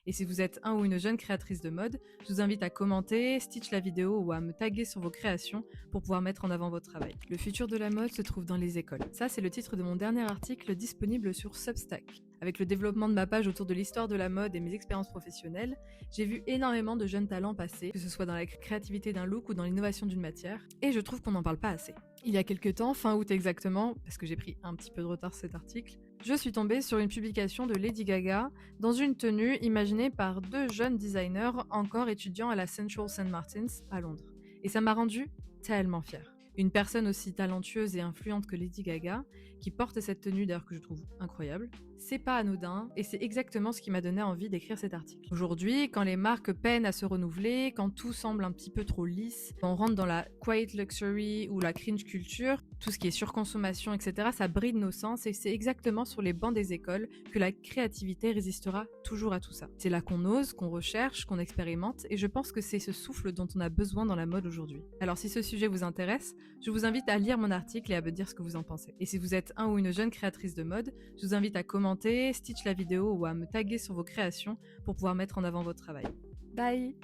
Et si vous êtes un ou une jeune créatrice de mode, je vous invite à commenter, stitch la vidéo ou à me taguer sur vos créations pour pouvoir mettre en avant votre travail. Le futur de la mode se trouve dans les écoles. Ça, c'est le titre de mon dernier article disponible sur Substack. Avec le développement de ma page autour de l'histoire de la mode et mes expériences professionnelles, j'ai vu énormément de jeunes talents passer, que ce soit dans la créativité d'un look ou dans l'innovation d'une matière, et je trouve qu'on n'en parle pas assez. Il y a quelques temps, fin août exactement, parce que j'ai pris un petit peu de retard sur cet article, je suis tombée sur une publication de Lady Gaga dans une tenue imaginée par deux jeunes designers encore étudiants à la Central St. Martin's à Londres. Et ça m'a rendue tellement fière. Une personne aussi talentueuse et influente que Lady Gaga, qui porte cette tenue d'ailleurs que je trouve incroyable, c'est pas anodin et c'est exactement ce qui m'a donné envie d'écrire cet article. Aujourd'hui, quand les marques peinent à se renouveler, quand tout semble un petit peu trop lisse, quand on rentre dans la quiet luxury ou la cringe culture, tout ce qui est surconsommation, etc., ça bride nos sens et c'est exactement sur les bancs des écoles que la créativité résistera toujours à tout ça. C'est là qu'on ose, qu'on recherche, qu'on expérimente et je pense que c'est ce souffle dont on a besoin dans la mode aujourd'hui. Alors si ce sujet vous intéresse, je vous invite à lire mon article et à me dire ce que vous en pensez. Et si vous êtes un ou une jeune créatrice de mode, je vous invite à commenter, stitch la vidéo ou à me taguer sur vos créations pour pouvoir mettre en avant votre travail. Bye!